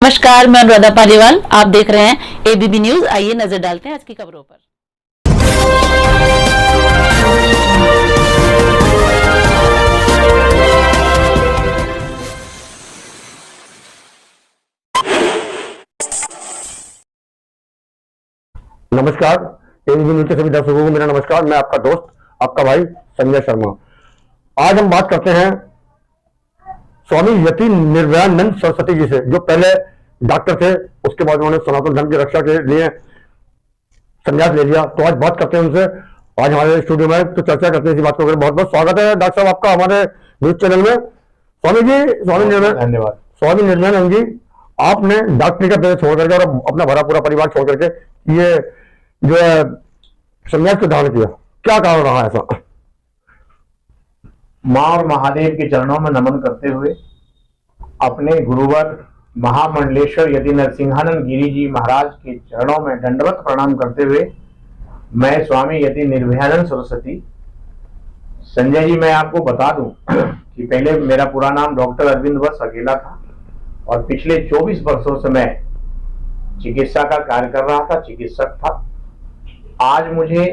नमस्कार, मैं अनुराधा पालीवाल। आप देख रहे हैं एबीपी न्यूज। आइए नजर डालते हैं आज की खबरों पर। नमस्कार, एबीपी न्यूज के सभी दर्शकों को मेरा नमस्कार। मैं आपका दोस्त, आपका भाई संजय शर्मा। आज हम बात करते हैं स्वामी यति निर्भयानंद सरस्वती जी से, जो पहले डॉक्टर थे, उसके बाद उन्होंने सनातन धर्म की रक्षा के लिए संन्यास ले लिया। तो आज बात करते हैं उनसे। आज हमारे स्टूडियो में तो चर्चा करते हैं इसी बात को। बहुत बहुत स्वागत है डॉक्टर साहब आपका हमारे न्यूज चैनल में। स्वामी जी, स्वामी निर्भयानंद, धन्यवाद। स्वामी निर्भयानंद जी, आपने डॉक्टरी का पेशा छोड़ करके और अपना भरा पूरा परिवार छोड़ करके ये जो है संन्यास को धारण किया, क्या कारण रहा ऐसा? मां और महादेव के चरणों में नमन करते हुए, अपने गुरुवर महामंडलेश्वर यति नरसिंहानंद गिरी जी महाराज के चरणों में दंडवत प्रणाम करते हुए, मैं स्वामी यति निर्भयानंद सरस्वती। संजय जी, मैं आपको बता दूं कि पहले मेरा पूरा नाम डॉक्टर अरविंद वत्स अकेला था और पिछले 24 वर्षों से मैं चिकित्सा का कार्य कर रहा था, चिकित्सक था। आज मुझे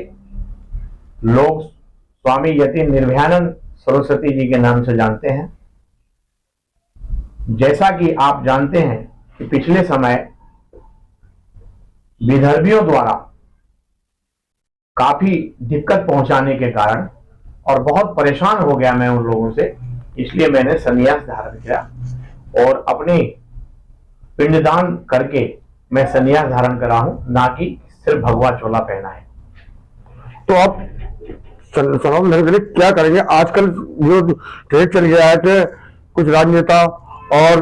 लोग स्वामी यति निर्भयानंद सरस्वती जी के नाम से जानते हैं। जैसा कि आप जानते हैं कि पिछले समय विदर्भियों द्वारा काफी दिक्कत पहुंचाने के कारण और बहुत परेशान हो गया मैं उन लोगों से, इसलिए मैंने संन्यास धारण किया और अपने पिंडदान करके मैं संन्यास धारण करा हूं, ना कि सिर्फ भगवा चोला पहना है। तो आप सनातन धर्म के लिए क्या करेंगे? आजकल जो ट्रेंड चल गया है कि कुछ राजनेता और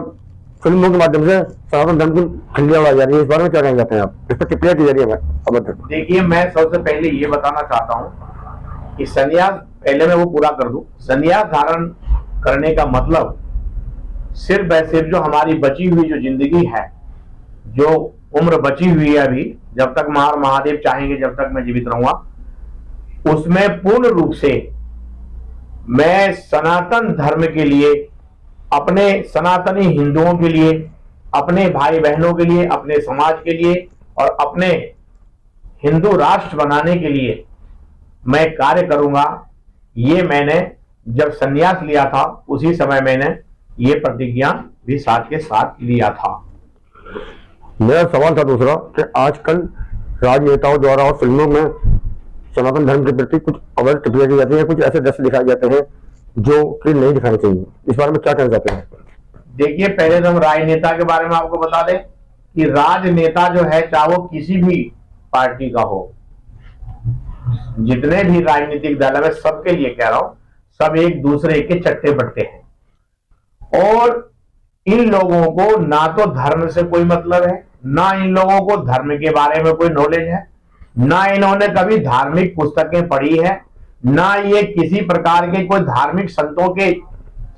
फिल्मों के माध्यम से सनातन धर्म की खिल्लियां उड़ाई जा रही है, इस बारे में क्या कहना चाहते हैं आप? इस पर टिप्पणियां की जा रही है। देखिए, मैं सबसे पहले ये बताना चाहता हूं कि संन्यास, पहले मैं वो पूरा कर दूं। संन्यास धारण करने का मतलब सिर्फ सिर्फ जो हमारी बची हुई जो जिंदगी है, जो उम्र बची हुई है अभी, जब तक मां और महादेव चाहेंगे, जब तक मैं जीवित रहूंगा, उसमें पूर्ण रूप से मैं सनातन धर्म के लिए, अपने सनातनी हिंदुओं के लिए, अपने भाई बहनों के लिए, अपने समाज के लिए और अपने हिंदू राष्ट्र बनाने के लिए मैं कार्य करूंगा। ये मैंने जब संन्यास लिया था उसी समय मैंने ये प्रतिज्ञा भी साथ के साथ लिया था। मेरा सवाल था दूसरा कि आजकल राजनेताओं द्वारा और फिल्मों में सनातन धर्म के प्रति कुछ अवैध टिप्पणियां की जाती है, कुछ ऐसे दृश्य दिखाए जाते हैं जो कि नहीं दिखाने चाहिए। इस बारे में क्या कहना चाहते हैं? देखिए, पहले तो हम राजनेता के बारे में आपको बता दें कि राजनेता जो है, चाहे वो किसी भी पार्टी का हो, जितने भी राजनीतिक दल है, मैं सबके लिए कह रहा हूं, सब एक दूसरे के चट्टे बट्टे हैं और इन लोगों को ना तो धर्म से कोई मतलब है, ना इन लोगों को धर्म के बारे में कोई नॉलेज है, ना इन्होंने कभी धार्मिक पुस्तकें पढ़ी है, ना ये किसी प्रकार के कोई धार्मिक संतों के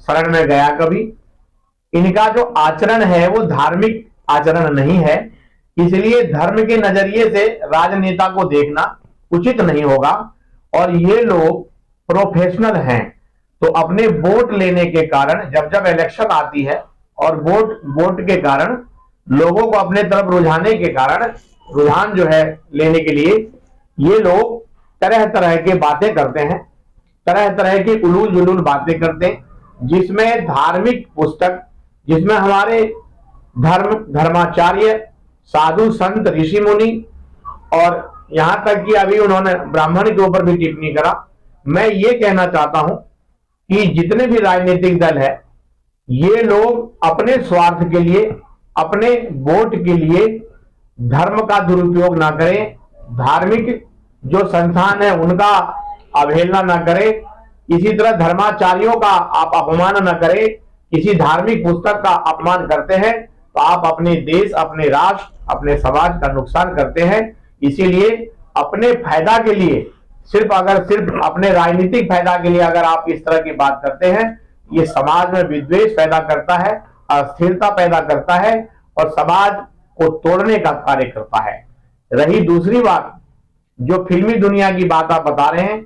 शरण में गया कभी। इनका जो आचरण है वो धार्मिक आचरण नहीं है, इसलिए धर्म के नजरिए से राजनेता को देखना उचित नहीं होगा। और ये लोग प्रोफेशनल हैं, तो अपने वोट लेने के कारण, जब जब इलेक्शन आती है और वोट के कारण लोगों को अपने तरफ रुझाने के कारण, रुझान जो है लेने के लिए, ये लोग तरह तरह की बातें करते हैं, तरह तरह की उलूल जुलूल बातें करते हैं, जिसमें धार्मिक पुस्तक, जिसमें हमारे धर्माचार्य, साधु संत, ऋषि मुनि और यहां तक कि अभी उन्होंने ब्राह्मण के ऊपर भी टिप्पणी करा। मैं ये कहना चाहता हूं कि जितने भी राजनीतिक दल है, ये लोग अपने स्वार्थ के लिए, अपने वोट के लिए धर्म का दुरुपयोग ना करें, धार्मिक जो संस्थान है उनका अवहेलना ना करें, इसी तरह धर्माचार्यों का आप अपमान ना करें। किसी धार्मिक पुस्तक का अपमान करते हैं तो आप अपने देश, अपने राष्ट्र, अपने समाज का नुकसान करते हैं। इसीलिए अपने फायदा के लिए, सिर्फ अपने राजनीतिक फायदा के लिए अगर आप इस तरह की बात करते हैं, ये समाज में विद्वेष पैदा करता है, अस्थिरता पैदा करता है और समाज को तोड़ने का कार्य करता है। रही दूसरी बात, जो फिल्मी दुनिया की बात आप बता रहे हैं,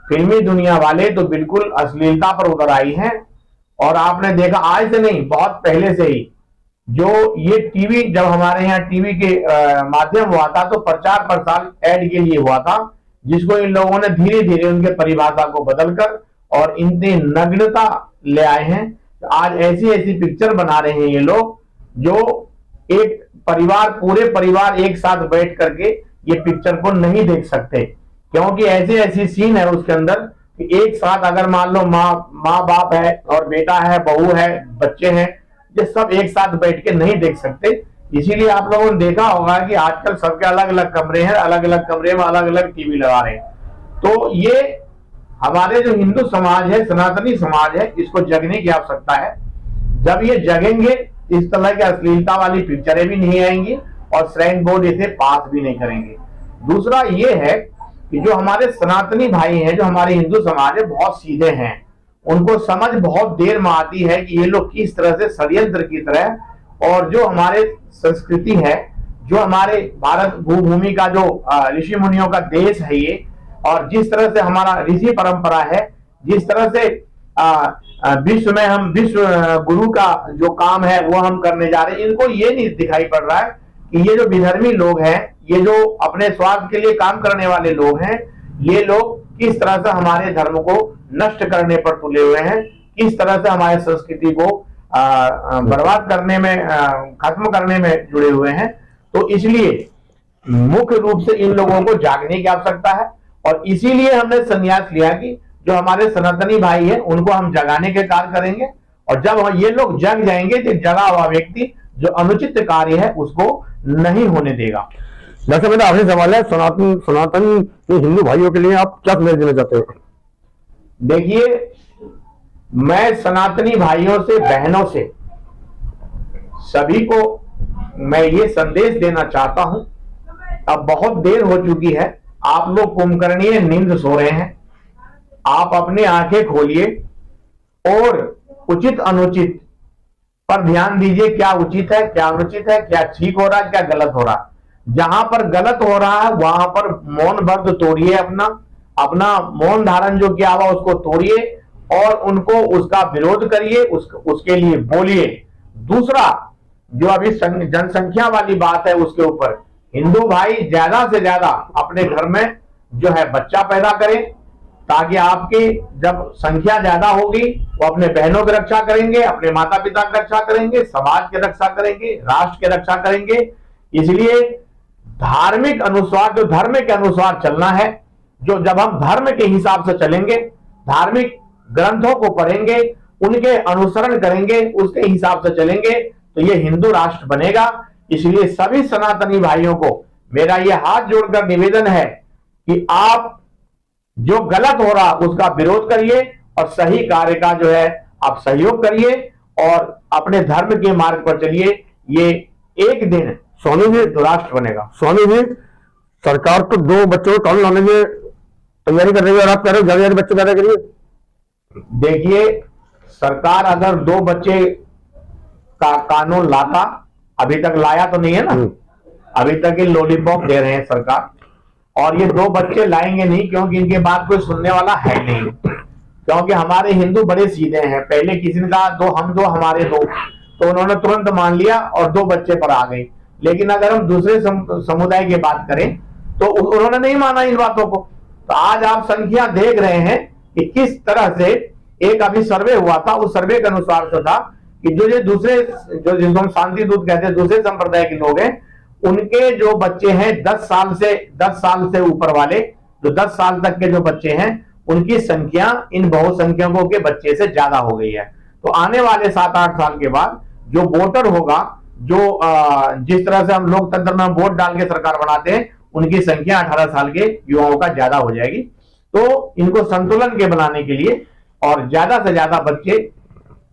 फिल्मी दुनिया वाले तो बिल्कुल अश्लीलता पर उतर आई हैं और आपने देखा, आज से नहीं बहुत पहले से ही जो ये टीवी, जब हमारे यहाँ टीवी के माध्यम हुआ था तो प्रचार प्रसार ऐड के लिए हुआ था, जिसको इन लोगों ने धीरे धीरे उनके परिभाषा को बदलकर और इतनी नग्नता ले आए हैं। आज ऐसी ऐसी पिक्चर बना रहे हैं ये लोग, जो एक परिवार, पूरे परिवार एक साथ बैठ करके ये पिक्चर को नहीं देख सकते, क्योंकि ऐसी ऐसी सीन है उसके अंदर कि एक साथ अगर मान लो माँ बाप है और बेटा है, बहू है, बच्चे हैं, ये सब एक साथ बैठ के नहीं देख सकते। इसीलिए आप लोगों ने देखा होगा कि आजकल सबके अलग अलग कमरे हैं, अलग अलग कमरे में अलग अलग टीवी लगा रहे हैं। तो ये हमारे जो हिंदू समाज है, सनातनी समाज है, इसको जगने की आवश्यकता है। जब ये जगेंगे, इस तरह की अश्लीलता वाली पिक्चरें भी नहीं आएंगी और श्राइन बोर्ड इसे पास भी नहीं करेंगे। दूसरा ये है कि जो हमारे सनातनी भाई हैं, जो हमारे हिंदू समाज है, बहुत सीधे हैं। उनको समझ बहुत देर में आती है कि ये लोग किस तरह से षड्यंत्र की तरह, और जो हमारे संस्कृति है, जो हमारे भारत भूमि का जो ऋषि मुनियों का देश है ये, और जिस तरह से हमारा ऋषि परंपरा है, जिस तरह से विश्व में हम विश्व गुरु का जो काम है वो हम करने जा रहे हैं, इनको ये नहीं दिखाई पड़ रहा है कि ये जो विधर्मी लोग हैं, ये जो अपने स्वार्थ के लिए काम करने वाले लोग हैं, ये लोग किस तरह से हमारे धर्म को नष्ट करने पर तुले हुए हैं, किस तरह से हमारे संस्कृति को बर्बाद करने में, खत्म करने में जुड़े हुए हैं। तो इसलिए मुख्य रूप से इन लोगों को जागने की आवश्यकता है, और इसीलिए हमने संन्यास लिया कि जो हमारे सनातनी भाई हैं उनको हम जगाने के कार्य करेंगे, और जब ये लोग जग जाएंगे तो जगा हुआ व्यक्ति जो अनुचित कार्य है उसको नहीं होने देगा। जैसे मेरा आखिरी सवाल है, सनातन हिंदू भाइयों के लिए आप क्या संदेश देना चाहते हो? देखिए, मैं सनातनी भाइयों से, बहनों से, सभी को मैं ये संदेश देना चाहता हूं, अब बहुत देर हो चुकी है, आप लोग कुंभकर्णीय नींद सो रहे हैं, आप अपनी आंखें खोलिए और उचित अनुचित पर ध्यान दीजिए। क्या उचित है, क्या अनुचित है, क्या ठीक हो रहा है, क्या गलत हो रहा है। जहां पर गलत हो रहा है वहां पर मौन व्रत तोड़िए, अपना मौन धारण जो किया हुआ उसको तोड़िए और उनको उसका विरोध करिए, उसके लिए बोलिए। दूसरा, जो अभी जनसंख्या वाली बात है, उसके ऊपर हिंदू भाई ज्यादा से ज्यादा अपने घर में जो है बच्चा पैदा करें, ताकि आपकी जब संख्या ज्यादा होगी वो अपने बहनों की रक्षा करेंगे, अपने माता पिता की रक्षा करेंगे, समाज की रक्षा करेंगे, राष्ट्र की रक्षा करेंगे। इसलिए धार्मिक अनुसार, जो धर्म के अनुसार चलना है, जो जब हम धर्म के हिसाब से चलेंगे, धार्मिक ग्रंथों को पढ़ेंगे, उनके अनुसरण करेंगे, उसके हिसाब से चलेंगे, तो ये हिंदू राष्ट्र बनेगा। इसलिए सभी सनातनी भाइयों को मेरा ये हाथ जोड़कर निवेदन है कि आप जो गलत हो रहा उसका विरोध करिए और सही कार्य का जो है आप सहयोग करिए और अपने धर्म के मार्ग पर चलिए। ये एक दिन स्वामी जी राष्ट्र बनेगा। स्वामी जी, सरकार तो 2 बच्चों को कानून लाने की तैयारी कर रही है और आप कह रहे हो ज्यादा बच्चे पैदा करिए। देखिए, सरकार अगर 2 बच्चे का कानून लाता, अभी तक लाया तो नहीं है ना, अभी तक ये लॉलीपॉप दे रहे हैं सरकार, और ये 2 बच्चे लाएंगे नहीं, क्योंकि इनके बाद कोई सुनने वाला है नहीं। क्योंकि हमारे हिंदू बड़े सीधे हैं, पहले किसी ने कहा 2 हम 2 हमारे 2, तो उन्होंने तुरंत मान लिया और 2 बच्चे पर आ गए। लेकिन अगर हम दूसरे समुदाय की बात करें तो उन्होंने नहीं माना इन बातों को। तो आज आप संख्या देख रहे हैं कि किस तरह से एक अभी सर्वे हुआ था, उस सर्वे के अनुसार से था कि जो ये दूसरे, जो जिनको हम शांति दूत कहते हैं, दूसरे संप्रदाय के लोग हैं, उनके जो बच्चे हैं 10 साल से ऊपर वाले, जो 10 साल तक के जो बच्चे हैं, उनकी संख्या इन बहुसंख्यकों के बच्चे से ज्यादा हो गई है। तो आने वाले 7-8 साल के बाद जो वोटर होगा, जो जिस तरह से हम लोकतंत्र में वोट डाल के सरकार बनाते हैं, उनकी संख्या 18 साल के युवाओं का ज्यादा हो जाएगी। तो इनको संतुलन के बनाने के लिए और ज्यादा से ज्यादा बच्चे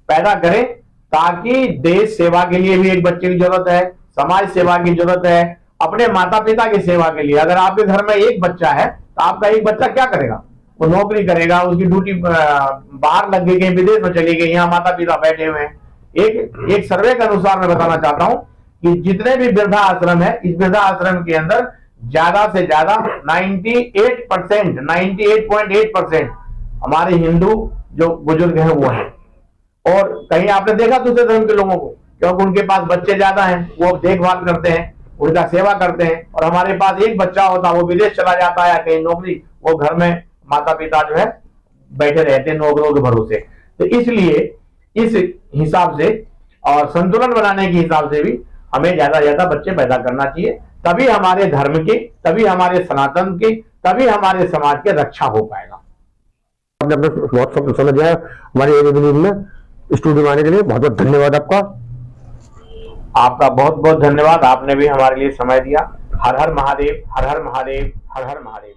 पैदा करें, ताकि देश सेवा के लिए भी एक बच्चे की जरूरत है, समाज सेवा की जरूरत है, अपने माता पिता की सेवा के लिए। अगर आपके घर में एक बच्चा है तो आपका एक बच्चा क्या करेगा? वो नौकरी करेगा, उसकी ड्यूटी बाहर लग गई, कहीं विदेश में चली गई, यहाँ माता पिता बैठे हुए हैं। एक सर्वे के अनुसार मैं बताना चाहता हूं कि जितने भी वृद्धा आश्रम है, इस वृद्धा आश्रम के अंदर ज्यादा से ज्यादा 98.8% हमारे हिंदू जो बुजुर्ग हैं वो हैं। और कहीं आपने देखा दूसरे धर्म के लोगों को क्योंकि उनके पास बच्चे ज्यादा हैं, वो देखभाल करते हैं, उनका सेवा करते हैं। और हमारे पास एक बच्चा होता, वो विदेश चला जाता है या कहीं नौकरी, वो घर में माता पिता जो है बैठे रहते हैं नौकरों के भरोसे। तो इसलिए इस हिसाब से और संतुलन बनाने के हिसाब से भी हमें ज्यादा से ज्यादा बच्चे पैदा करना चाहिए, तभी हमारे धर्म के, तभी हमारे सनातन के, तभी हमारे समाज के रक्षा हो पाएगा। आपने अपने बहुत सब समय दिया है हमारे एबीपी न्यूज में स्टूडियो में आने के लिए, बहुत बहुत धन्यवाद आपका। आपका बहुत बहुत धन्यवाद, आपने भी हमारे लिए समय दिया। हर हर महादेव, हर हर महादेव, हर हर महादेव।